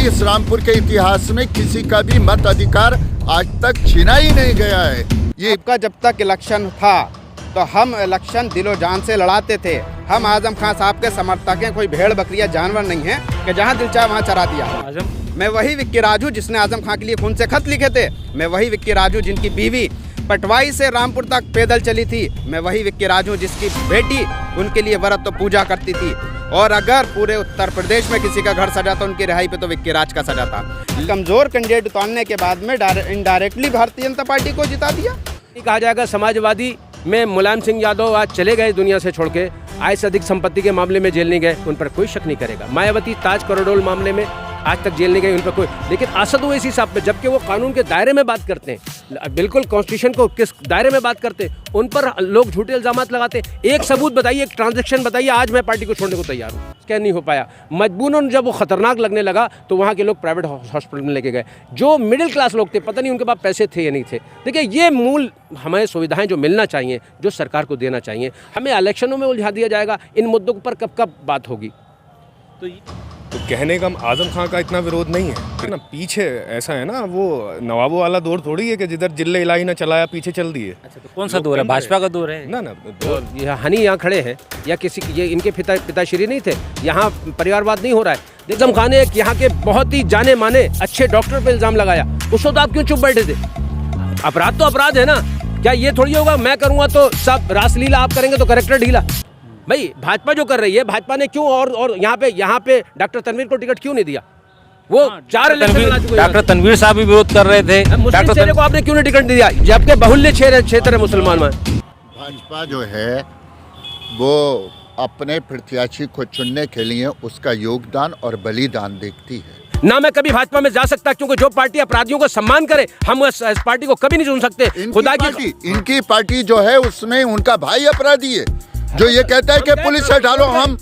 इस रामपुर के इतिहास में किसी का भी मत अधिकार आज तक छीना ही नहीं गया है। ये आपका जब तक इलेक्शन था तो हम इलेक्शन दिलो जान से लड़ाते थे। हम आजम खान साहब के समर्थक हैं, कोई भेड़ बकरियां जानवर नहीं है कि जहां दिल चाहे वहां चरा दिया। मैं वही विक्की राजू जिसने आजम खान के लिए खून से खत लिखे थे। मैं वही विक्की राजू जिनकी बीवी पटवाई से रामपुर तक पैदल चली थी। मैं वही विक्की राजू जिसकी बेटी उनके लिए व्रत तो पूजा करती थी। और अगर पूरे उत्तर प्रदेश में किसी का घर सजा था उनकी रिहाई पे तो विक्की राज का सजा था। कमजोर कैंडिडेट उतारने के बाद में इनडायरेक्टली भारतीय जनता पार्टी को जिता दिया। कहा जाएगा समाजवादी में मुलायम सिंह यादव आज चले गए दुनिया से छोड़ के, आय से अधिक संपत्ति के मामले में जेल नहीं गए, उन पर कोई शक नहीं करेगा। मायावती ताज करोड़ों मामले में आज तक जेल नहीं गए, उन पर कोई। लेकिन असद ओवैसी साहब पे जबकि वो कानून के दायरे में बात करते हैं, बिल्कुल कॉन्स्टिट्यूशन को किस दायरे में बात करते हैं, उन पर लोग झूठे इल्जामात लगाते हैं। एक सबूत बताइए, एक ट्रांजैक्शन बताइए, आज मैं पार्टी को छोड़ने को तैयार हूँ। क्या नहीं हो पाया। मजबूरन जब वो खतरनाक लगने लगा तो वहाँ के लोग प्राइवेट हॉस्पिटल में लेके गए। जो मिडिल क्लास लोग थे, पता नहीं उनके पास पैसे थे या नहीं थे। देखिए, ये मूल हमें सुविधाएं जो मिलना चाहिए, जो सरकार को देना चाहिए, हमें इलेक्शनों में उलझा दिया जाएगा। इन मुद्दों पर कब कब बात होगी। तो कहने का आजम खान का इतना विरोध नहीं है ना। पीछे ऐसा है ना, वो नवाबों वाला दौर थोड़ी है कि जिधर जिले इलाही ना चलाया पीछे चल दिए। अच्छा, तो कौन सा दौर है? भाजपा का दौर है ना। ये हनी यहाँ खड़े हैं या किसी ये इनके पिताश्री नहीं थे, यहाँ परिवारवाद नहीं हो रहा है। आजम खान ने एक यहाँ के बहुत ही जाने माने अच्छे डॉक्टर पे इल्जाम लगाया, उस वक्त आप क्यों चुप बैठे थे? अपराध तो अपराध है ना। क्या ये थोड़ी होगा मैं करूँगा तो सब रासलीला, आप करेंगे तो करेक्टर ढीला? भाई भाजपा जो कर रही है, भाजपा ने क्यों और यहाँ पे डॉक्टर तनवीर को टिकट क्यों नहीं दिया? वो डॉक्टर तनवीर साहब भी विरोध कर रहे थे। डॉक्टर चेहरे को आपने क्यों नहीं टिकट दिया जबकि बाहुल्य क्षेत्र है मुसलमान में? भाजपा जो है वो अपने प्रत्याशी को चुनने के लिए उसका योगदान और बलिदान देखती है। ना मैं कभी भाजपा में जा सकता, क्योंकि जो पार्टी अपराधियों को सम्मान करे हम इस पार्टी को कभी नहीं चुन सकते। खुदा की इनकी पार्टी जो है उसमें उनका भाई अपराधी है, जो ये कहता है कि पुलिस से डालो, हम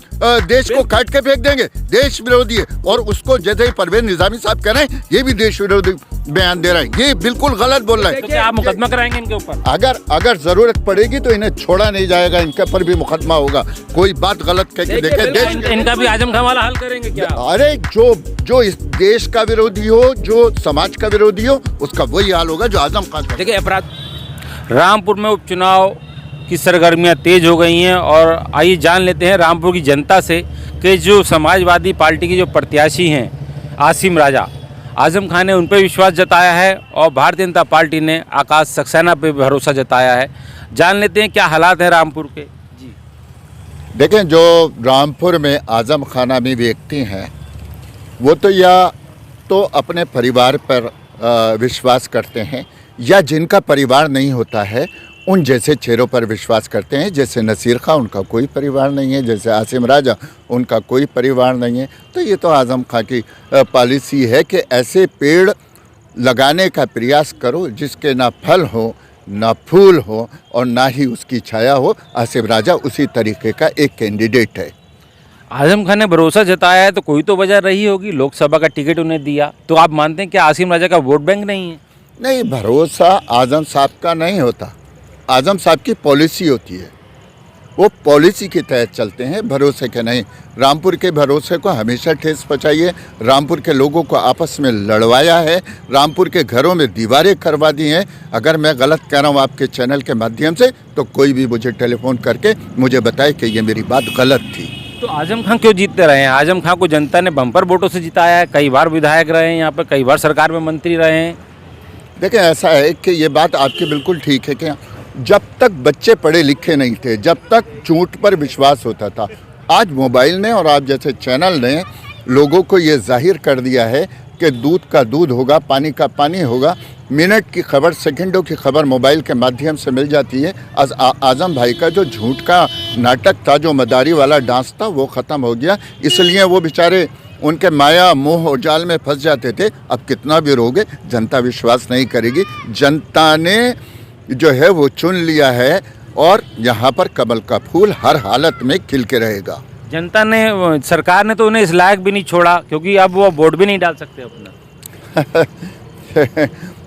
देश को काट के फेंक देंगे, देश विरोधी है। और उसको जैसे ही परवेज निजामी साहब कह रहे हैं ये भी देश विरोधी बयान दे रहे हैं, ये बिल्कुल गलत बोल रहे हैं। तो क्या आप मुकदमा कराएंगे इनके ऊपर? अगर जरूरत पड़ेगी तो इन्हें छोड़ा नहीं जाएगा, इनके पर भी मुकदमा होगा। कोई बात गलत कह के देखे देश इनका भी आजम खान वाला हल करेंगे क्या? अरे जो इस देश का विरोधी हो, जो समाज का विरोधी हो, उसका वही हाल होगा जो आजम खान। देखिए, अपराध रामपुर में उपचुनाव की सरगर्मियां तेज हो गई हैं और आइए जान लेते हैं रामपुर की जनता से कि जो समाजवादी पार्टी के जो प्रत्याशी हैं आसिम राजा, आजम खान ने उन पर विश्वास जताया है और भारतीय जनता पार्टी ने आकाश सक्सेना पे भरोसा जताया है। जान लेते हैं क्या हालात हैं रामपुर के। जी देखें, जो रामपुर में आजम खाना में व्यक्ति हैं वो तो या तो अपने परिवार पर विश्वास करते हैं, या जिनका परिवार नहीं होता है उन जैसे चेहरों पर विश्वास करते हैं। जैसे नसीर खां, उनका कोई परिवार नहीं है। जैसे आसिम राजा, उनका कोई परिवार नहीं है। तो ये तो आजम खां की पॉलिसी है कि ऐसे पेड़ लगाने का प्रयास करो जिसके ना फल हो, ना फूल हो और ना ही उसकी छाया हो। आसिम राजा उसी तरीके का एक कैंडिडेट है। आजम खान ने भरोसा जताया है तो कोई तो वजह रही होगी, लोकसभा का टिकट उन्हें दिया। तो आप मानते हैं कि आसिम राजा का वोट बैंक नहीं है? नहीं, भरोसा आजम साहब का नहीं होता, आजम साहब की पॉलिसी होती है। वो पॉलिसी के तहत चलते हैं, भरोसे के नहीं। रामपुर के भरोसे को हमेशा ठेस पहुंचाई है। रामपुर के लोगों को आपस में लड़वाया है, रामपुर के घरों में दीवारें करवा दी हैं। अगर मैं गलत कह रहा हूँ आपके चैनल के माध्यम से तो कोई भी मुझे टेलीफोन करके मुझे बताए कि ये मेरी बात गलत थी। तो आजम खान क्यों जीतते रहे हैं? आजम खान को जनता ने बम्पर वोटों से जिताया है, कई बार विधायक रहे हैं, यहाँ पर कई बार सरकार में मंत्री रहे हैं। देखिए, ऐसा है कि ये बात आपकी बिल्कुल ठीक है कि जब तक बच्चे पढ़े लिखे नहीं थे, जब तक झूठ पर विश्वास होता था, आज मोबाइल ने और आप जैसे चैनल ने लोगों को ये जाहिर कर दिया है कि दूध का दूध होगा, पानी का पानी होगा। मिनट की खबर, सेकंडों की खबर मोबाइल के माध्यम से मिल जाती है। आजम भाई का जो झूठ का नाटक था, जो मदारी वाला डांस था, वो ख़त्म हो गया। इसलिए वो बेचारे उनके माया मोह और जाल में फंस जाते थे। अब कितना भी रोगे, जनता विश्वास नहीं करेगी। जनता ने जो है वो चुन लिया है और यहाँ पर कमल का फूल हर हालत में खिल के रहेगा। जनता ने, सरकार ने तो उन्हें इस लायक भी नहीं छोड़ा क्योंकि अब वो वोट भी नहीं डाल सकते अपना।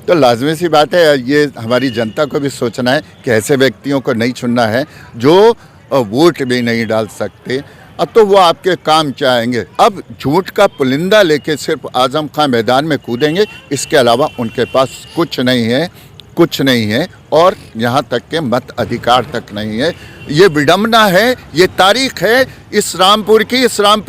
तो लाजमी सी बात है, ये हमारी जनता को भी सोचना है कि ऐसे व्यक्तियों को नहीं चुनना है जो वोट भी नहीं डाल सकते। अब तो वो आपके काम चाहेंगे। अब झूठ का पुलिंदा लेके सिर्फ आजम खां मैदान में कूदेंगे, इसके अलावा उनके पास कुछ नहीं है और यहाँ तक के मत अधिकार तक नहीं है। ये विडम्बना है, ये तारीख है इस रामपुर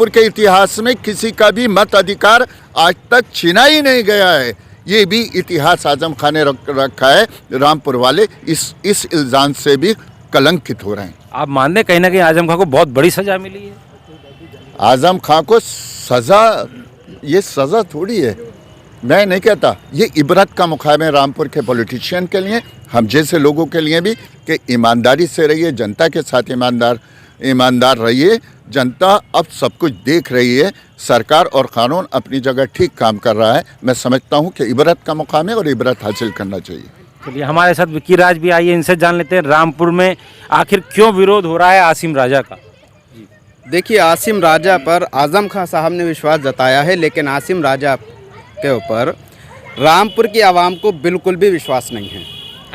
के इतिहास में किसी का भी मत अधिकार आज तक छीना ही नहीं गया है। ये भी इतिहास आजम खां ने रखा है। रामपुर वाले इस इल्ज़ाम से भी कलंकित हो रहे हैं। आप मानते हैं कहीं ना कहीं आजम खां को बहुत बड़ी सजा मिली है? आजम खां को सज़ा, ये सज़ा थोड़ी है, मैं नहीं कहता, ये इबरत का मुकाम है रामपुर के पॉलिटिशियन के लिए, हम जैसे लोगों के लिए भी, कि ईमानदारी से रहिए, जनता के साथ ईमानदार रहिए। जनता अब सब कुछ देख रही है, सरकार और कानून अपनी जगह ठीक काम कर रहा है। मैं समझता हूँ कि इबरत का मुकाम है और इबरत हासिल करना चाहिए। चलिए, हमारे साथ विक्की राज भी आइए, इनसे जान लेते हैं रामपुर में आखिर क्यों विरोध हो रहा है आसिम राजा का। देखिए, आसिम राजा पर आजम खां साहब ने विश्वास जताया है, लेकिन आसिम राजा के ऊपर रामपुर की आवाम को बिल्कुल भी विश्वास नहीं है।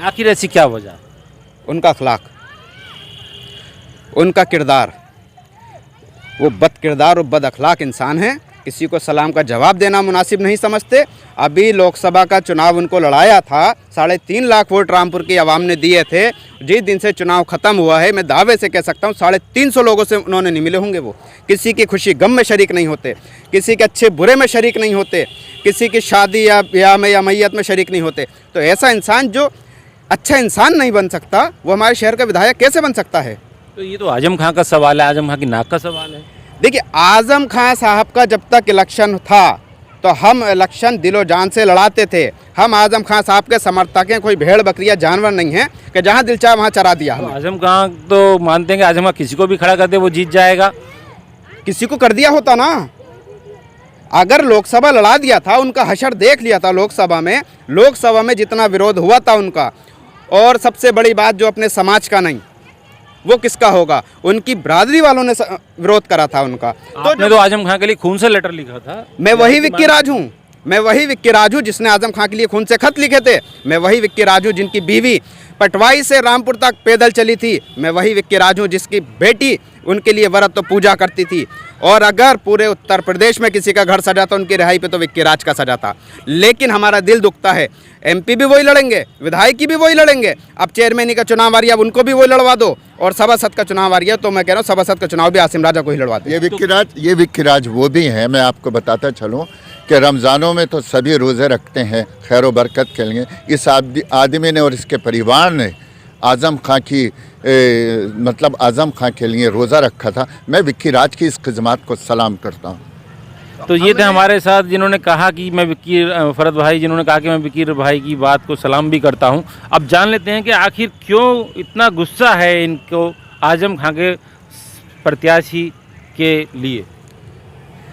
आखिर ऐसी क्या वजह? उनका अखलाक, उनका किरदार, वो बद किरदार और बद अखलाक इंसान हैं। किसी को सलाम का जवाब देना मुनासिब नहीं समझते। अभी लोकसभा का चुनाव उनको लड़ाया था, 3.5 लाख वोट रामपुर की आवाम ने दिए थे। जिस दिन से चुनाव ख़त्म हुआ है, मैं दावे से कह सकता हूँ 350 लोगों से उन्होंने नहीं मिले होंगे। वो किसी की खुशी गम में शरीक नहीं होते, किसी के अच्छे बुरे में शरीक नहीं होते, किसी की शादी या ब्याह में या मैयत में शरीक नहीं होते। तो ऐसा इंसान जो अच्छा इंसान नहीं बन सकता, वो हमारे शहर का विधायक कैसे बन सकता है? तो ये तो आजम खां का सवाल है, आजम खां की नाक का सवाल है। देखिए, आजम खां साहब का जब तक इलेक्शन था तो हम इलेक्शन दिलो जान से लड़ाते थे। हम आजम खां साहब के समर्थक हैं, कोई भेड़ बकरियां जानवर नहीं है कि जहां दिल चाहे वहां चरा दिया। तो आजम खां तो मानते हैं कि आजम खां किसी को भी खड़ा कर दे वो जीत जाएगा। किसी को कर दिया होता ना, अगर लोकसभा लड़ा दिया था, उनका हशर देख लिया था लोकसभा में जितना विरोध हुआ था उनका, और सबसे बड़ी बात जो अपने समाज का नहीं, वो किसका होगा? उनकी बरादरी वालों ने विरोध करा था उनका। आपने तो आजम खां के लिए खून से लेटर लिखा था। मैं वही विक्की राज हूँ जिसने आजम खां के लिए खून से खत लिखे थे। मैं वही विक्की राज हूँ जिनकी बीवी पटवाई से रामपुर तक पैदल चली थी। मैं वही विक्की राज हूँ जिसकी बेटी उनके लिए व्रत तो पूजा करती थी। और अगर पूरे उत्तर प्रदेश में किसी का घर सजा था उनकी रिहाई पे, तो विक्की राज का सजा था। लेकिन हमारा दिल दुखता है, एमपी भी वही लड़ेंगे, विधायक की भी वही लड़ेंगे, अब चेयरमैनी का चुनाव आ रही है, अब उनको भी वही लड़वा दो, और सभासद का चुनाव आ रही है, तो मैं कह रहा हूँ सभासद का चुनाव भी आसिम राजा को ही लड़वा दो। ये विक्की राज वो भी हैं। मैं आपको बताता चलूँ कि रमज़ानों में तो सभी रोज़े रखते हैं खैर व बरकत के लिए। इस आदमी ने और इसके परिवार ने आजम खां की मतलब आजम खां के लिए रोज़ा रखा था। मैं विक्की राज की इस खिदमत को सलाम करता हूँ। तो ये थे हमारे साथ जिन्होंने कहा कि मैं फरद भाई जिन्होंने कहा कि मैं विक्की भाई की बात को सलाम भी करता हूँ। अब जान लेते हैं कि आखिर क्यों इतना गुस्सा है इनको आजम खां के प्रत्याशी के लिए।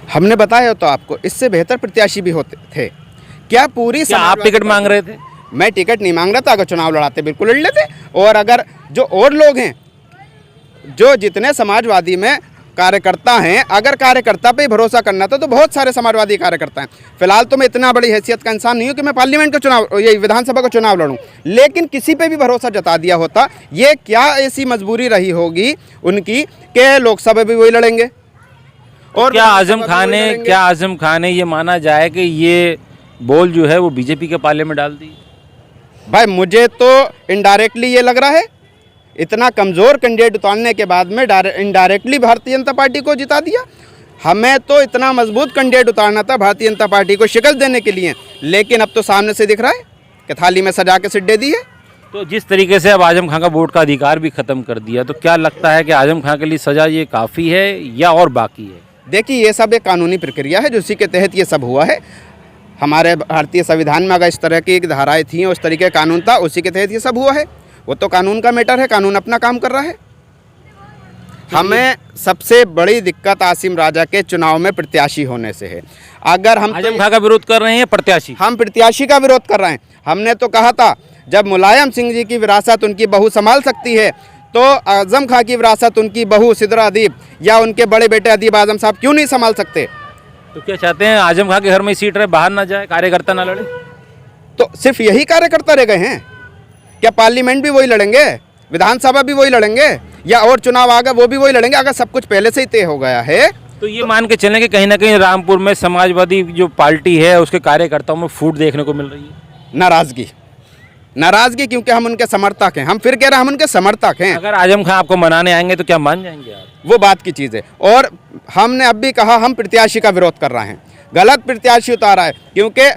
हमने बताया तो आपको, इससे बेहतर प्रत्याशी भी होते थे। क्या आप टिकट मांग रहे थे? मैं टिकट नहीं मांग रहा था। अगर चुनाव लड़ाते बिल्कुल लड़ लेते। और अगर जो और लोग हैं, जो जितने समाजवादी में कार्यकर्ता हैं, अगर कार्यकर्ता पे ही भरोसा करना था तो बहुत सारे समाजवादी कार्यकर्ता हैं। फिलहाल तो मैं इतना बड़ी हैसियत का इंसान नहीं हूँ कि मैं पार्लियामेंट का चुनाव, ये विधानसभा का चुनाव लड़ूं, लेकिन किसी पे भी भरोसा जता दिया होता। ये क्या ऐसी मजबूरी रही होगी उनकी कि लोकसभा भी वही लड़ेंगे? और क्या आजम खान ने ये माना जाए कि ये बॉल जो है वो बीजेपी के पाले में डाल दी? भाई, मुझे तो इनडायरेक्टली ये लग रहा है। इतना कमज़ोर कैंडिडेट उतारने के बाद में इनडायरेक्टली भारतीय जनता पार्टी को जिता दिया। हमें तो इतना मजबूत कैंडिडेट उतारना था भारतीय जनता पार्टी को शिकस्त देने के लिए, लेकिन अब तो सामने से दिख रहा है कि थाली में सजा के सीट दे दी है। तो जिस तरीके से अब आजम खां का वोट का अधिकार भी ख़त्म कर दिया, तो क्या लगता है कि आजम खां के लिए सज़ा ये काफ़ी है या और बाकी है? देखिए, ये सब एक कानूनी प्रक्रिया है, जो उसी के तहत ये सब हुआ है। हमारे भारतीय संविधान में अगर इस तरह की धाराएं थी, उस तरीके का कानून था, उसी के तहत ये सब हुआ है। वो तो कानून का मैटर है, कानून अपना काम कर रहा है। हमें सबसे बड़ी दिक्कत आसिम राजा के चुनाव में प्रत्याशी होने से है। अगर हम आजम खां का विरोध कर रहे हैं प्रत्याशी, हम प्रत्याशी का विरोध कर रहे हैं। हमने तो कहा था जब मुलायम सिंह जी की विरासत उनकी बहू संभाल सकती है, तो आजम खां की विरासत उनकी बहू सिद्रा अदीब या उनके बड़े बेटे अदीब आजम साहब क्यों नहीं संभाल सकते? तो क्या चाहते हैं आजम खां के घर में सीट रहे, बाहर ना जाए, कार्यकर्ता ना लड़े? तो सिर्फ यही कार्यकर्ता रह गए हैं क्या? पार्लियामेंट भी वही लड़ेंगे? विधानसभा भी वही लड़ेंगे या और चुनाव आ गए वो भी वही लड़ेंगे अगर सब कुछ पहले से ही तय हो गया है। तो ये मान के चलें कि कहीं ना कहीं रामपुर में समाजवादी जो पार्टी है उसके कार्यकर्ताओं में फूट देखने को मिल रही है। नाराजगी क्योंकि हम उनके समर्थक हैं। हम फिर कह रहे हैं हम उनके समर्थक हैं। अगर आजम खान आपको मनाने आएंगे तो क्या मान जाएंगे आप? वो बात की चीज़ है। और हमने अब भी कहा हम प्रत्याशी का विरोध कर रहे हैं, गलत प्रत्याशी उतारा है, क्योंकि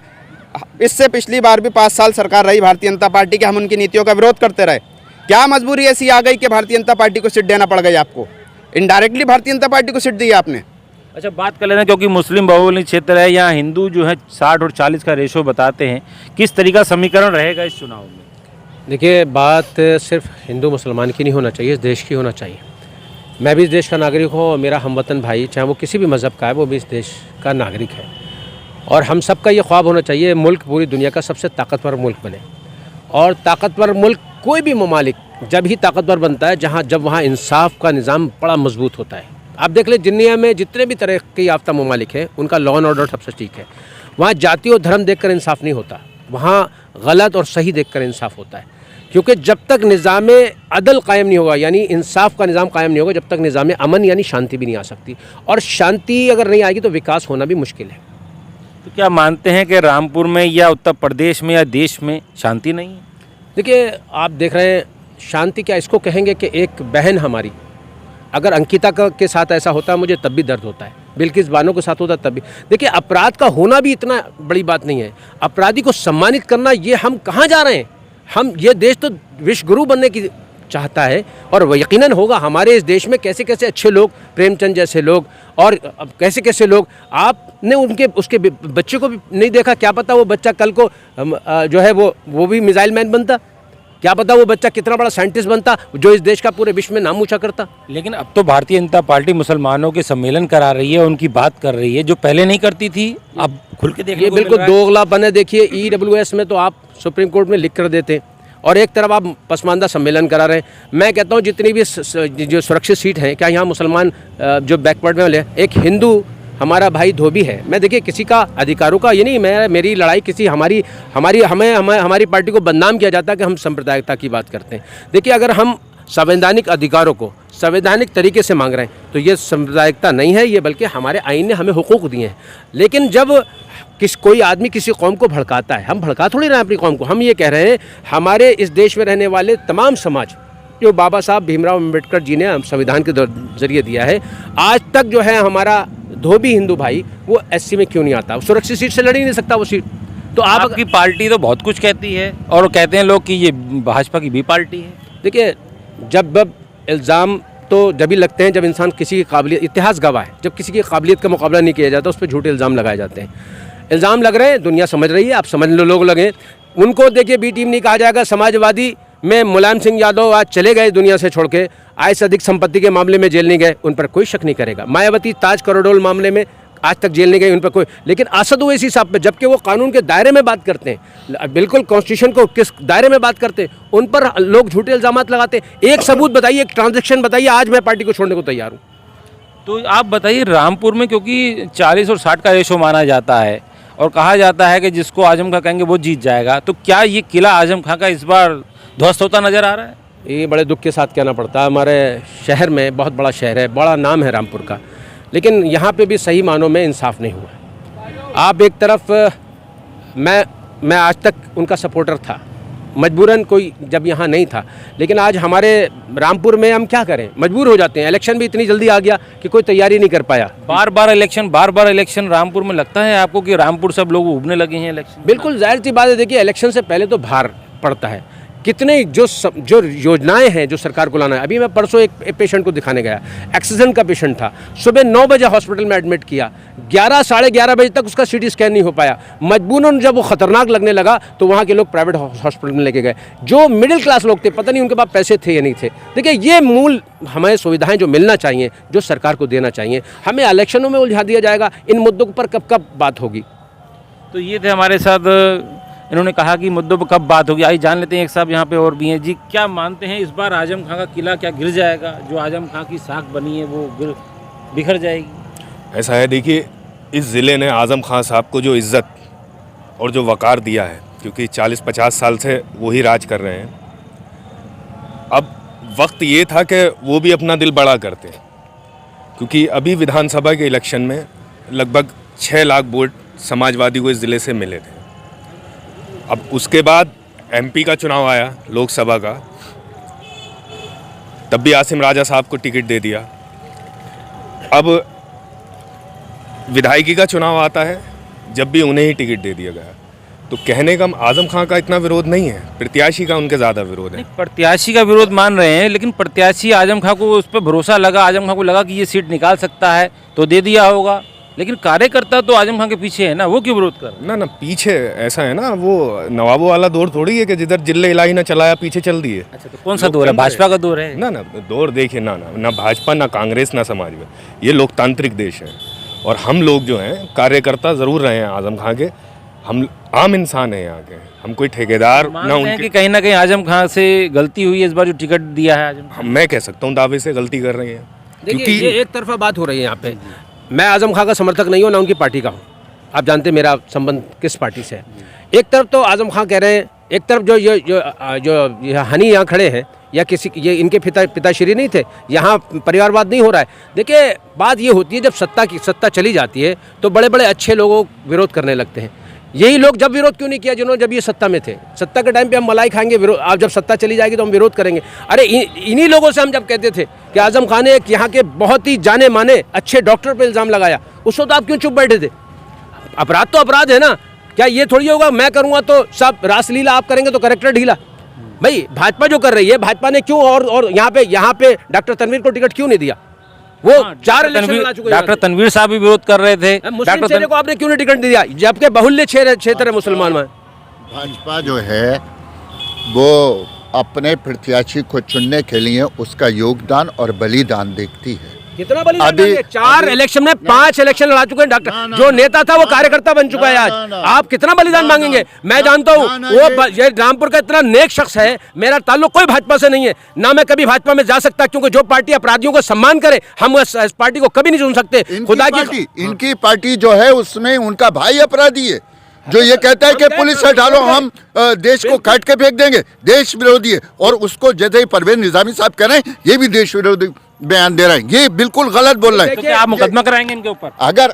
इससे पिछली बार भी 5 साल सरकार रही भारतीय जनता पार्टी की, हम उनकी नीतियों का विरोध करते रहे। क्या मजबूरी ऐसी आ गई कि भारतीय जनता पार्टी को सीट देना पड़ गई आपको? इनडायरेक्टली भारतीय जनता पार्टी को सीट दी आपने। अच्छा, बात कर लेना, क्योंकि मुस्लिम बहुल क्षेत्र है, यहाँ हिंदू जो है 60 और 40 का रेशो बताते हैं, किस तरीका समीकरण रहेगा इस चुनाव में? देखिए, बात सिर्फ हिंदू मुसलमान की नहीं होना चाहिए, इस देश की होना चाहिए। मैं भी इस देश का नागरिक हूँ और मेरा हमवतन भाई चाहे वो किसी भी मज़हब का है वो भी इस देश का नागरिक है। और हम सबका ये ख्वाब होना चाहिए मुल्क पूरी दुनिया का सबसे ताकतवर मुल्क बने। और ताकतवर मुल्क कोई भी ममालिक जब ही ताकतवर बनता है जब वहाँ इंसाफ का निज़ाम बड़ा मजबूत होता है। आप देख लें दुनिया में जितने भी तरक्की याफ्ता ममालिक हैं उनका लॉ एंड ऑर्डर सबसे ठीक है। वहाँ जाति और धर्म देखकर इंसाफ नहीं होता, वहाँ गलत और सही देखकर इंसाफ होता है। क्योंकि जब तक निज़ाम अदल कायम नहीं होगा, यानी इंसाफ का निज़ाम कायम नहीं होगा, जब तक निज़ाम अमन यानी शांति भी नहीं आ सकती। और शांति अगर नहीं आएगी तो विकास होना भी मुश्किल है। तो क्या मानते हैं कि रामपुर में या उत्तर प्रदेश में या देश में शांति नहीं है? देखिए, आप देख रहे हैं शांति क्या इसको कहेंगे कि एक बहन हमारी अगर अंकिता के साथ ऐसा होता है मुझे तब भी दर्द होता है, बिल्किस बानो के साथ होता है तब भी। देखिए, अपराध का होना भी इतना बड़ी बात नहीं है, अपराधी को सम्मानित करना, ये हम कहाँ जा रहे हैं? हम ये देश तो विश्व गुरु बनने की चाहता है और वह यकीनन होगा। हमारे इस देश में कैसे कैसे अच्छे लोग, प्रेमचंद जैसे लोग और कैसे कैसे लोग, आपने उसके बच्चे को भी नहीं देखा, क्या पता वो बच्चा कल को जो है वो भी मिसाइल मैन बनता, क्या पता वो बच्चा कितना बड़ा साइंटिस्ट बनता जो इस देश का पूरे विश्व में नाम ऊंचा करता। लेकिन अब तो भारतीय जनता पार्टी मुसलमानों के सम्मेलन करा रही है, उनकी बात कर रही है, जो पहले नहीं करती थी, अब खुल के देखने ये को मिल बिल्कुल रहा है। दोगलापन है। देखिए, EWS में तो आप सुप्रीम कोर्ट में लिख कर देते और एक तरफ आप पसमानदा सम्मेलन करा रहे हैं। मैं कहता हूँ जितनी भी जो सुरक्षित सीट हैं, क्या यहाँ मुसलमान जो बैकवर्ड में वाले, एक हिंदू हमारा भाई धोबी है। मैं देखिए किसी का अधिकारों का ये नहीं, मेरी लड़ाई किसी हमारी पार्टी को बदनाम किया जाता है कि हम सांप्रदायिकता की बात करते हैं। देखिए, अगर हम संवैधानिक अधिकारों को संवैधानिक तरीके से मांग रहे हैं तो ये सांप्रदायिकता नहीं है, ये बल्कि हमारे आईन ने हमें हुकूक दिए हैं। लेकिन जब कोई आदमी किसी कौम को भड़काता है, हम भड़का थोड़ी रहे हैं अपनी कौम को, हम ये कह रहे हैं हमारे इस देश में रहने वाले तमाम समाज जो बाबा साहब भीमराव अम्बेडकर जी ने संविधान के जरिए दिया है, आज तक जो है हमारा धोबी हिंदू भाई वो SC में क्यों नहीं आता? वो सुरक्षित सीट से लड़ ही नहीं सकता वो सीट। तो आपकी पार्टी तो बहुत कुछ कहती है और कहते हैं लोग कि ये भाजपा की भी पार्टी है। देखिए, जब इल्ज़ाम तो जब ही लगते हैं जब इंसान किसी की काबिलियत, इतिहास गवाह है, जब किसी की काबिलियत का मुकाबला नहीं किया जाता उस पर झूठे इल्ज़ाम लगाए जाते हैं। इल्ज़ाम लग रहे हैं, दुनिया समझ रही है, आप समझ लो, लोग लगे उनको। देखिए, B टीम नहीं कहा जाएगा। समाजवादी में मुलायम सिंह यादव आज चले गए दुनिया से छोड़ के, आय से अधिक संपत्ति के मामले में जेल नहीं गए, उन पर कोई शक नहीं करेगा। मायावती ताज करोड़ोल मामले में आज तक जेल नहीं गए, उन पर कोई। लेकिन असद ओवैसी साहब पे, जबकि वो कानून के दायरे में बात करते हैं, बिल्कुल कॉन्स्टिट्यूशन को किस दायरे में बात करते हैं, उन पर लोग झूठे इल्ज़ाम लगाते हैं। एक सबूत बताइए, एक ट्रांजेक्शन बताइए, आज मैं पार्टी को छोड़ने को तैयार हूँ। तो आप बताइए, रामपुर में क्योंकि 40 और 60 का रेशो माना जाता है और कहा जाता है कि जिसको आजम खां कहेंगे वो जीत जाएगा, तो क्या ये किला आजम खां का इस बार ध्वस्त होता नजर आ रहा है? ये बड़े दुख के साथ कहना पड़ता है। हमारे शहर में, बहुत बड़ा शहर है, बड़ा नाम है रामपुर का, लेकिन यहाँ पे भी सही मानों में इंसाफ नहीं हुआ। आप एक तरफ मैं आज तक उनका सपोर्टर था, मजबूरन कोई जब यहाँ नहीं था, लेकिन आज हमारे रामपुर में हम क्या करें, मजबूर हो जाते हैं। इलेक्शन भी इतनी जल्दी आ गया कि कोई तैयारी नहीं कर पाया। बार बार इलेक्शन रामपुर में। लगता है आपको कि रामपुर सब लोग उबने लगे हैं इलेक्शन? बिल्कुल जाहिर सी बात है। देखिए, इलेक्शन से पहले तो भार पड़ता है, कितने जो योजनाएं हैं जो सरकार को लाना है। अभी मैं परसों एक पेशेंट को दिखाने गया, एक्सीडेंट का पेशेंट था, सुबह 9 बजे हॉस्पिटल में एडमिट किया, 11 साढ़े 11 बजे तक उसका CT स्कैन नहीं हो पाया। मजबूरन जब वो खतरनाक लगने लगा तो वहाँ के लोग प्राइवेट हॉस्पिटल में लेके गए। जो मिडिल क्लास लोग थे, पता नहीं उनके पास पैसे थे या नहीं थे। देखिए, ये मूल हमें सुविधाएं जो मिलना चाहिए, जो सरकार को देना चाहिए, हमें इलेक्शनों में उलझा दिया जाएगा। इन मुद्दों पर कब बात होगी? तो ये थे हमारे साथ, इन्होंने कहा कि मुद्दों पर कब बात होगी। आइए जान लेते हैं, एक साहब यहाँ पे और भी हैं। जी, क्या मानते हैं इस बार आजम खां का किला क्या गिर जाएगा? जो आजम खां की साख बनी है वो बिखर जाएगी? ऐसा है, देखिए, इस ज़िले ने आज़म खां साहब को जो इज़्ज़त और जो वक़ार दिया है, क्योंकि 40-50 साल से वही राज कर रहे हैं, अब वक्त ये था कि वो भी अपना दिल बड़ा करते, क्योंकि अभी विधानसभा के इलेक्शन में लगभग 6 लाख वोट समाजवादी को इस ज़िले से मिले थे। अब उसके बाद एमपी का चुनाव आया, लोकसभा का, तब भी आसिम राजा साहब को टिकट दे दिया। अब विधायकी का चुनाव आता है, जब भी उन्हें ही टिकट दे दिया गया। तो कहने का आजम खां का इतना विरोध नहीं है, प्रत्याशी का उनके ज़्यादा विरोध है। प्रत्याशी का विरोध मान रहे हैं, लेकिन प्रत्याशी आजम खां को उस पर भरोसा लगा, आजम खां को लगा कि ये सीट निकाल सकता है तो दे दिया होगा, लेकिन कार्यकर्ता तो आजम खां के पीछे है ना, वो क्यों विरोध कर? ना पीछे ऐसा है ना, वो नवाबों वाला दौर थोड़ी है कि जिधर जिले इलाही ना चलाया पीछे चल दिए। अच्छा, तो कौन सा दौर है? भाजपा का दौर है? ना दौर देखिए, ना भाजपा, ना कांग्रेस, ना समाजवादी, ये लोकतांत्रिक देश है। और हम लोग जो हैं कार्यकर्ता ज़रूर रहे हैं आजम खां के, हम आम इंसान हैं यहाँ के, हम कोई ठेकेदार ना उनके। कि कहीं ना कहीं आजम खां से गलती हुई है इस बार जो टिकट दिया है आजम खां? मैं कह सकता हूँ दावे से गलती कर रहे हैं, देखिए ये एक तरफा बात हो रही है यहाँ पे। मैं आजम खां का समर्थक नहीं हूँ, ना उनकी पार्टी का हूँ। आप जानते हैं मेरा संबंध किस पार्टी से है। एक तरफ तो आजम खां कह रहे हैं, एक तरफ जो हनी यहाँ खड़े हैं, या किसी ये इनके पिताश्री नहीं थे, यहाँ परिवारवाद नहीं हो रहा है। देखिए बात ये होती है, जब सत्ता चली जाती है तो बड़े बड़े अच्छे लोगों विरोध करने लगते हैं। यही लोग जब विरोध क्यों नहीं किया जिन्होंने, जब ये सत्ता में थे? सत्ता के टाइम पे हम मलाई खाएंगे, विरोध, आप जब सत्ता चली जाएगी तो हम विरोध करेंगे। अरे इन्हीं लोगों से हम जब कहते थे कि आजम खान ने एक यहाँ के बहुत ही जाने माने अच्छे डॉक्टर पे इल्ज़ाम लगाया, उस वक्त आप क्यों चुप बैठे थे? अपराध तो अपराध है ना। क्या ये थोड़ी होगा मैं करूँगा तो सब रासलीला, आप करेंगे तो करेक्टर ढीला? भाई भाजपा जो कर रही है, भाजपा ने क्यों और यहाँ पे डॉक्टर तनवीर को टिकट क्यों नहीं दिया? वो 4 इलेक्शन लड़ा चुके हैं। डॉक्टर तनवीर साहब भी विरोध कर रहे थे। मुस्लिम चेहरे को आपने क्यों नहीं टिकट दिया, जबकि बाहुल्य क्षेत्र है मुसलमान में? भाजपा जो है वो अपने प्रत्याशी को चुनने के लिए उसका योगदान और बलिदान देखती है। कितना बलिदान? 4 इलेक्शन में 5 इलेक्शन लड़ा चुके हैं डॉक्टर। जो नेता था वो कार्यकर्ता बन चुका है आज। आप कितना बलिदान मांगेंगे? मैं जानता हूँ वो ये रामपुर का इतना नेक शख्स है। मेरा ताल्लुक कोई भाजपा से नहीं है, ना मैं कभी भाजपा में जा सकता, क्योंकि जो पार्टी अपराधियों को सम्मान करे हम उस पार्टी को कभी नहीं चुन सकते। खुदा की इनकी पार्टी जो है उसमें उनका भाई अपराधी है, जो ये कहता है कि पुलिस हटा लो, हम देश को काट के फेंक देंगे, देश विरोधी है। और उसको जैसे ही परवेज निजामी साहब कह रहे हैं ये भी देश विरोधी बयान दे रहे हैं, ये बिल्कुल गलत बोल रहे हैं। तो क्या आप मुकदमा कराएंगे इनके ऊपर?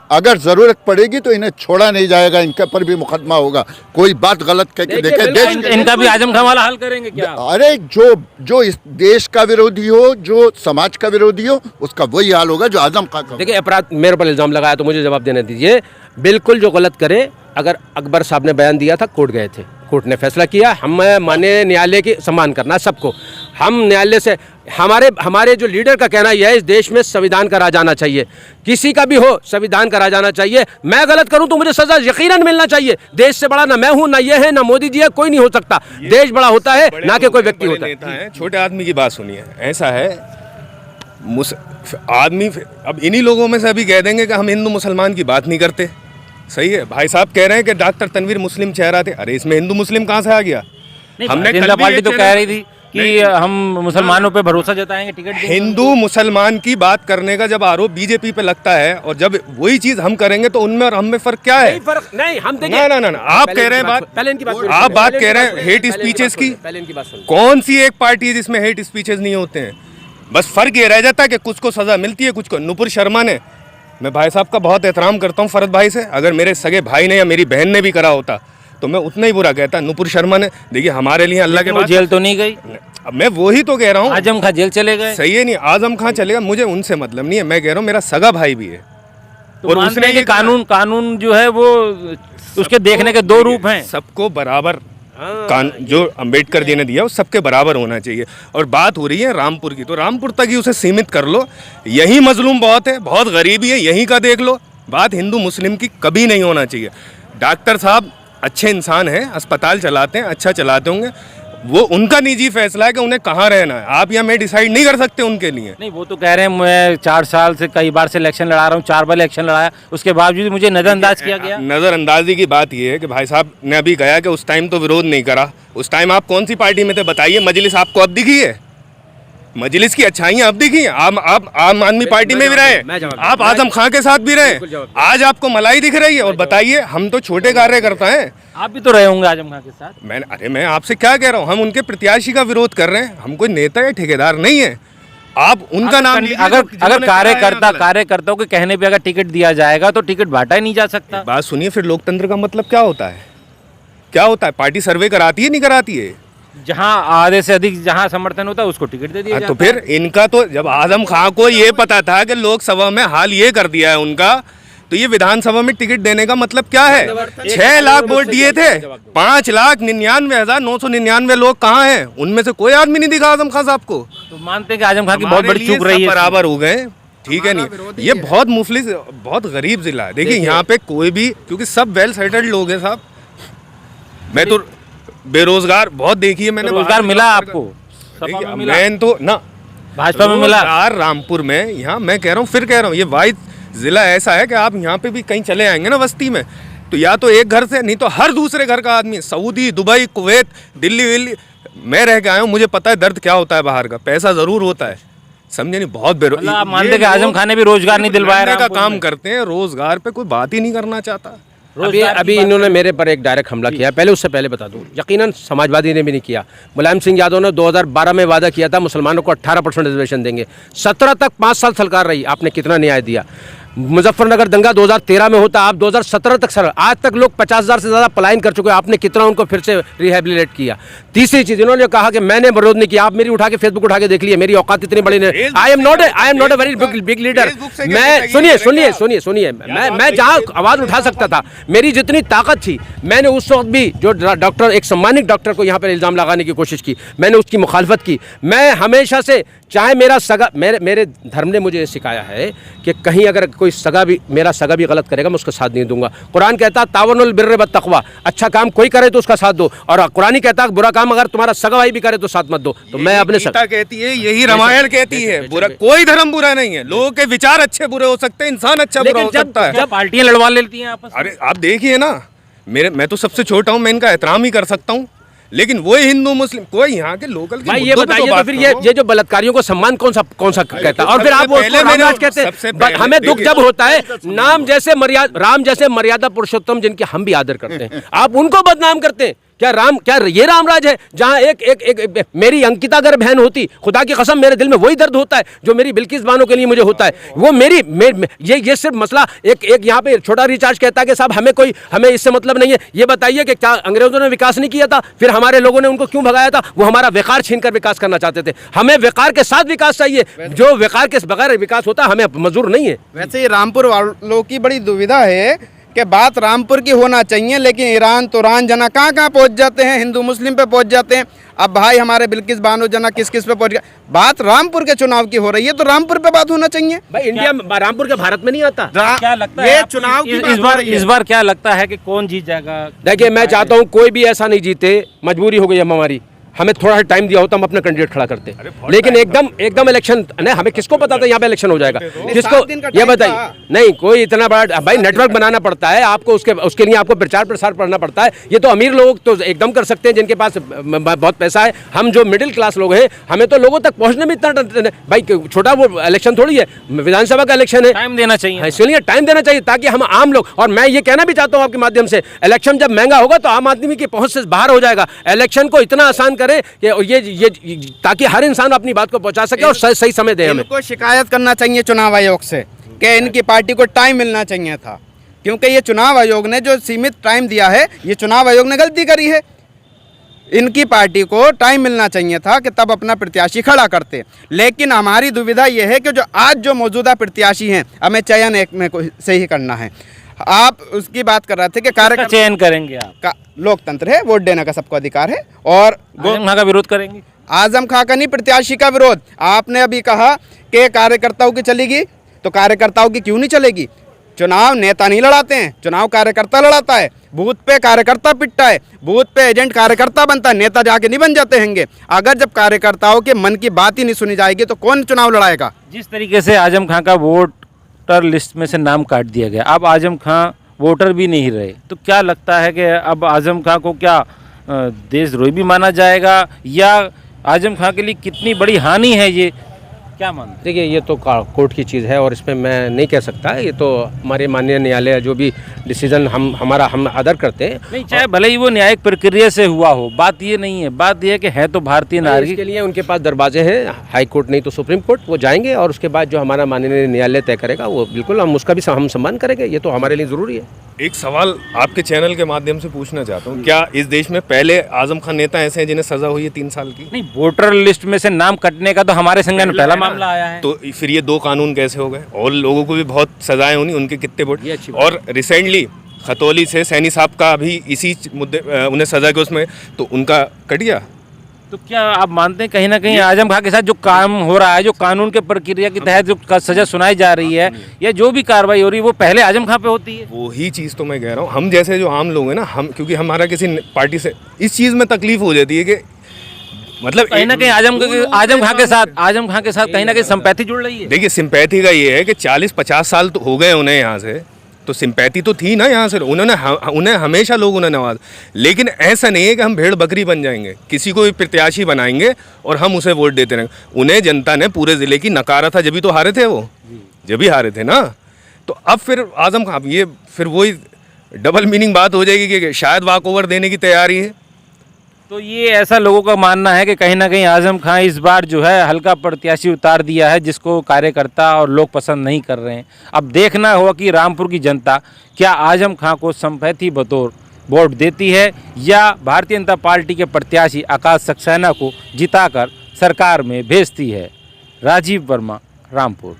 अगर जरूरत पड़ेगी तो इन्हें छोड़ा नहीं जाएगा, इनके पर भी मुकदमा होगा। कोई बात गलत कह के देखे देश इनका भी आजम खां वाला हल करेंगे क्या? अरे जो इस देश का विरोधी हो, जो समाज का विरोधी हो, उसका वही हाल होगा जो आजम खां का। देखिए अपराध मेरे पर इल्जाम लगाया तो मुझे जवाब देने दीजिए। बिल्कुल जो गलत करे, अगर अकबर साहब ने बयान दिया था, कोर्ट गए थे, कोर्ट ने फैसला किया, हम माने न्यायालय की सम्मान करना सबको। हम न्यायालय से हमारे जो लीडर का कहना यह है, इस देश में संविधान का राज आना चाहिए, किसी का भी हो संविधान का राज आना चाहिए। मैं गलत करूं तो मुझे सजा यकीनन मिलना चाहिए। देश से बड़ा ना मैं हूं, ना ये है, ना मोदी जी है, कोई नहीं हो सकता। देश बड़ा होता है ना कि कोई व्यक्ति होता है। छोटे आदमी की बात सुनिए, ऐसा है आदमी, अब इन्हीं लोगों में से अभी कह देंगे कि हम हिंदू मुसलमान की बात नहीं करते। सही है, भाई साहब कह रहे हैं कि डॉक्टर तनवीर मुस्लिम चेहरा थे। अरे इसमें हिंदू मुस्लिम कहाँ से आ गया? हमने जनता पार्टी तो कह रही थी कि हम मुसलमानों पे भरोसा जताएंगे, टिकट देंगे। हिंदू मुसलमान की बात करने का जब आरोप बीजेपी पे लगता है और जब वही चीज हम करेंगे तो उनमें और हम में फर्क क्या है? नहीं हम ना आप कह रहे हैं आप बात कह रहे हैं हेट स्पीचेस की। कौन सी एक पार्टी है जिसमें हेट स्पीचेस नहीं होते हैं? बस फर्क ये रह जाता है कि कुछ को सजा मिलती है, कुछ को। नुपुर शर्मा ने, मैं भाई साहब का बहुत एहतराम करता हूँ फरद भाई से, अगर मेरे सगे भाई ने या मेरी बहन ने भी करा होता तो मैं उतना ही बुरा कहता। नुपुर शर्मा ने, देखिए हमारे लिए अल्लाह के बाद जेल तो नहीं गई। अब मैं वही तो कह रहा हूँ, आजम खां जेल चले गए। सही है, नहीं आजम खां चलेगा, मुझे उनसे मतलब नहीं है। मैं कह रहा हूँ मेरा सगा भाई भी है। तो और उसने ये कानून जो है वो उसके देखने के 2 रूप हैं। सबको बराबर जो अंबेडकर जी ने दिया वो सबके बराबर होना चाहिए। और बात हो रही है रामपुर की, तो रामपुर तक ही उसे सीमित कर लो। यही मजलूम बहुत है, बहुत गरीबी है, यहीं का देख लो। बात हिंदू मुस्लिम की कभी नहीं होना चाहिए। डॉक्टर साहब अच्छे इंसान हैं, अस्पताल चलाते हैं, अच्छा चलाते होंगे, वो उनका निजी फैसला है कि उन्हें कहाँ रहना है। आप या मैं डिसाइड नहीं कर सकते उनके लिए। नहीं, वो तो कह रहे हैं मैं 4 साल से कई बार से इलेक्शन लड़ा रहा हूँ, 4 बार इलेक्शन लड़ाया, उसके बावजूद मुझे नज़रअंदाज किया गया। नज़रअंदाजी की बात ये है कि भाई साहब ने अभी कहा कि उस टाइम तो विरोध नहीं करा। उस टाइम आप कौन सी पार्टी में थे बताइए? मजलिस आपको अब दिखी है? मजलिस की अच्छाइयाँ अब दिखी। आप आम आदमी पार्टी में भी रहे, आप आजम खां के साथ भी रहे, आज आपको मलाई दिख रही है। और बताइए, हम तो छोटे कार्यकर्ता हैं। आप भी तो रहे होंगे आजम खां के साथ। मैं आपसे क्या कह रहा हूँ, हम उनके प्रत्याशी का विरोध कर रहे हैं, हम कोई नेता या ठेकेदार नहीं है। आप उनका नाम लीजिए। अगर कार्यकर्ताओं के कहने पे अगर टिकट दिया जाएगा तो टिकट बांटा ही नहीं जा सकता। बात सुनिए, फिर लोकतंत्र का मतलब क्या होता है? क्या होता है? पार्टी सर्वे कराती है, नहीं कराती है? जहां आधे से अधिक जहां समर्थन होता है उसको टिकट दे दिया तो जाता फिर इनका तो जब आजम खां को ये पता था कि लोकसभा में हाल ये कर दिया है उनका, तो ये विधानसभा में टिकट देने का मतलब क्या है? 6 लाख वोट दिए थे, 5,99,999 लोग कहाँ हैं? उनमें से कोई आदमी नहीं दिखा आजम खां साहब को। तो मानते हैं कि आजम खां की बहुत बड़ी चूक रही है, बराबर हो गए। ठीक है, नहीं ये बहुत मुफलिस, बहुत गरीब जिला है। देखिए यहाँ पे कोई भी, क्योंकि सब वेल सेटल्ड लोग हैं साहब। मैं तो बेरोजगार बहुत देखी है मैंने। रोजगार मिला आपको? सपा में मिला? मैं तो ना भाजपा में मिला? रामपुर में, यहाँ मैं कह रहा हूँ, फिर कह रहा हूँ, ये वाहिद जिला ऐसा है कि आप यहाँ पे भी कहीं चले आएंगे ना बस्ती में, तो या तो एक घर से, नहीं तो हर दूसरे घर का आदमी, सऊदी, दुबई, कुवैत, दिल्ली। मैं रह के आया हूँ, मुझे पता है दर्द क्या होता है बाहर का। पैसा जरूर होता है, समझे नहीं, बहुत मतलब आप मानते कि आजम खान ने भी रोजगार नहीं दिलवाया? का काम करते हैं, रोजगार पे कोई बात ही नहीं करना चाहता। अभी इन्होंने मेरे पर एक डायरेक्ट हमला किया। पहले उससे पहले बता दूं, यकीनन समाजवादी ने भी नहीं किया। मुलायम सिंह यादव ने 2012 में वादा किया था मुसलमानों को 18% रिजर्वेशन देंगे। 17 तक 5 साल सरकार रही, आपने कितना न्याय दिया? मुजफ्फरनगर दंगा 2013 में होता, आप 2017 तक सर, आज तक लोग 50,000 से ज़्यादा पलायन कर चुके हैं, आपने कितना उनको फिर से रिहेबिलिटेट किया? तीसरी चीज़, इन्होंने कहा कि मैंने विरोध नहीं किया। आप मेरी उठा के फेसबुक उठा के देख लिए, मेरी औकात इतनी बड़ी नहीं। I am not a very big leader. मैं सुनिए, मैं जहाँ आवाज़ उठा सकता था, मेरी जितनी ताकत थी, मैंने उस वक्त भी जो डॉक्टर, एक सम्मानित डॉक्टर को यहाँ पर इल्ज़ाम लगाने की कोशिश की, मैंने उसकी मुखालफत की। मैं हमेशा से, चाहे मेरा सगा, मेरे धर्म ने मुझे ये सिखाया है कि कहीं अगर कोई मेरा सगा भी गलत करेगा, मैं उसका साथ नहीं दूंगा। कुरान कहता है तावनुल बिर्र व तक़वा, अच्छा काम कोई करे तो उसका साथ दो, और कुरान ही कहता है बुरा काम अगर तुम्हारा सगा भाई भी करे तो साथ मत दो। तो मैं अपने गीता कहती है, यही रामायण कहती है, बुरा कोई धर्म बुरा नहीं है। लोगों के विचार अच्छे बुरे हो सकते हैं, इंसान अच्छा बुरा हो सकता है। जब पार्टियां लड़वा लेती हैं आपस में। अरे आप देखिए ना, मैं तो सबसे छोटा हूँ, मैं इनका एहतराम ही कर सकता हूँ, लेकिन वो हिंदू मुस्लिम कोई यहाँ के लोकल के भाई ये बताइए तो फिर ये जो बलात्कारियों को सम्मान कौन सा कहता है? और फिर आप वो रामराज कहते हैं। हमें दुख जब होता है, राम जैसे मर्यादा पुरुषोत्तम जिनके हम भी आदर करते हैं, आप उनको बदनाम करते हैं। क्या ये रामराज है जहाँ एक मेरी अंकिता अगर बहन होती, खुदा की कसम मेरे दिल में वही दर्द होता है जो मेरी बिल्किस बानो के लिए मुझे होता है। वो ये सिर्फ मसला एक यहाँ पे छोटा रिचार्ज कहता है कि साहब हमें इससे मतलब नहीं है। ये बताइए कि क्या अंग्रेजों ने विकास नहीं किया था? फिर हमारे लोगों ने उनको क्यों भगाया था? वो हमारा वकार छीनकर विकास करना चाहते थे। हमें वकार के साथ विकास चाहिए, जो वकार के बगैर विकास होता है हमें मंजूर नहीं है। वैसे ही रामपुर वालों की बड़ी दुविधा है कि बात रामपुर की होना चाहिए, लेकिन ईरान तुरान जना कहाँ पहुंच जाते हैं, हिंदू मुस्लिम पे पहुंच जाते हैं। अब भाई हमारे बिल्किस बानो जना किस पे पहुंच गया। बात रामपुर के चुनाव की हो रही है तो रामपुर पे बात होना चाहिए। भाई इंडिया रामपुर के भारत में नहीं आता। क्या लगता है ये चुनाव की इस बार क्या लगता है कि कौन जीत जाएगा? देखिए, मैं चाहता हूँ कोई भी ऐसा नहीं जीते, मजबूरी हो गई है हमारी। हमें थोड़ा सा टाइम दिया होता हम अपना कैंडिडेट खड़ा करते, लेकिन एकदम इलेक्शन नहीं, हमें किसको पता था यहाँ पे इलेक्शन हो जाएगा? किसको ये बताइए? नहीं, कोई इतना बड़ा भाई नेटवर्क बनाना पड़ता है आपको, उसके लिए आपको प्रचार प्रसार करना पड़ता है। ये तो अमीर लोग तो एकदम कर सकते हैं जिनके पास बहुत पैसा है। हम जो मिडिल क्लास लोग हैं, हमें तो लोगों तक पहुंचने में इतना भाई छोटा वो इलेक्शन थोड़ी है, विधानसभा का इलेक्शन है, टाइम देना चाहिए। इसलिए टाइम देना चाहिए ताकि हम आम लोग, और मैं ये कहना भी चाहता हूँ आपके माध्यम से, इलेक्शन जब महंगा होगा तो आम आदमी की पहुंच से बाहर हो जाएगा। इलेक्शन को इतना आसान करें कि ये ताकि हर इंसान अपनी बात को पहुंचा सके और सही समय दे। हमें इनको शिकायत करना चाहिए चुनाव आयोग से कि इनकी पार्टी को टाइम मिलना चाहिए था, क्योंकि ये चुनाव आयोग ने जो सीमित टाइम दिया है, ये चुनाव आयोग ने गलती करी है। इनकी पार्टी को टाइम मिलना चाहिए था कि तब अपना प्रत्याशी खड़ा करते। लेकिन हमारी दुविधा यह है कि जो मौजूदा प्रत्याशी हैं, हमें चयन एक में से ही करना है। आप उसकी बात कर रहे थे कि कार्यकर्ता चयन करेंगे आप का लोकतंत्र है, वोट देने का सबको अधिकार है। और आजम खां का विरोध करेंगे? आजम खां का नहीं, प्रत्याशी का विरोध। आपने अभी कहा कि कार्यकर्ताओं की चलेगी, तो कार्यकर्ताओं की क्यों नहीं चलेगी? चुनाव नेता नहीं लड़ाते हैं, चुनाव कार्यकर्ता लड़ाता है। बूथ पे कार्यकर्ता पिटता है, बूथ पे एजेंट कार्यकर्ता बनता है, नेता जाके नहीं बन जाते हैंगे। अगर जब कार्यकर्ताओं के मन की बात ही नहीं सुनी जाएगी तो कौन चुनाव लड़ाएगा? जिस तरीके से आजम खां का वोटर लिस्ट में से नाम काट दिया गया, अब आजम खां वोटर भी नहीं रहे, तो क्या लगता है कि अब आजम खां को क्या देशद्रोही भी माना जाएगा, या आजम खां के लिए कितनी बड़ी हानि है ये, क्या मानते हैं? देखिए ये तो कोर्ट की चीज़ है और इसमें मैं नहीं कह सकता। ये तो हमारे माननीय न्यायालय जो भी डिसीजन हम आदर करते हैं। नहीं, चाहे भले ही वो न्यायिक प्रक्रिया से हुआ हो, बात ये नहीं है। बात ये है कि है तो भारतीय नागरिक। इसके लिए उनके पास दरवाजे हैं, हाई कोर्ट नहीं तो सुप्रीम कोर्ट, वो जाएंगे और उसके बाद जो हमारा माननीय न्यायालय तय करेगा वो बिल्कुल हम उसका भी हम सम्मान करेंगे। ये तो हमारे लिए ज़रूरी है। एक सवाल आपके चैनल के माध्यम से पूछना चाहता हूँ, क्या इस देश में पहले आजम खान नेता ऐसे हैं जिन्हें सजा हुई है 3 साल की? नहीं, वोटर लिस्ट में से नाम कटने का तो हमारे संज्ञान में पहला मामला आया है। तो फिर ये 2 कानून कैसे हो गए? और लोगों को भी बहुत सजाएं हुई, उनके कितने वोट। और रिसेंटली खतौली से सैनी साहब का भी इसी मुद्दे उन्हें सजा के उसमें तो उनका कट गया। तो क्या आप मानते हैं कहीं ना कहीं आजम खां के साथ जो काम हो रहा है, जो कानून के प्रक्रिया के तहत जो सजा सुनाई जा रही है या जो भी कार्रवाई हो रही है, वो पहले आजम खां पे होती है? वही चीज़ तो मैं कह रहा हूँ। हम जैसे जो आम लोग हैं ना, हम क्योंकि हमारा किसी पार्टी से इस चीज़ में तकलीफ हो जाती है कि मतलब कहीं ना कहीं आजम खां के साथ कहीं ना कहीं सिंपैथी जुड़ रही है। देखिए, सिंपैथी का ये है कि 40-50 साल तो हो गए उन्हें यहाँ से, तो सिंपैथी तो थी ना यहाँ से। उन्हें हमेशा लोग उन्हें नवाज, लेकिन ऐसा नहीं है कि हम भेड़ बकरी बन जाएंगे, किसी को भी प्रत्याशी बनाएंगे और हम उसे वोट देते रहेंगे। उन्हें जनता ने पूरे ज़िले की नकारा था, जब तो हारे थे वो, जब भी हारे थे ना। तो अब फिर आजम खां, ये फिर वही डबल मीनिंग बात हो जाएगी कि शायद वॉक ओवर देने की तैयारी है। तो ये ऐसा लोगों का मानना है कि कहीं ना कहीं आजम खां इस बार जो है हल्का प्रत्याशी उतार दिया है, जिसको कार्यकर्ता और लोग पसंद नहीं कर रहे हैं। अब देखना होगा कि रामपुर की जनता क्या आजम खां को सिंपैथी बतौर वोट देती है या भारतीय जनता पार्टी के प्रत्याशी आकाश सक्सेना को जिताकर सरकार में भेजती है। राजीव वर्मा, रामपुर।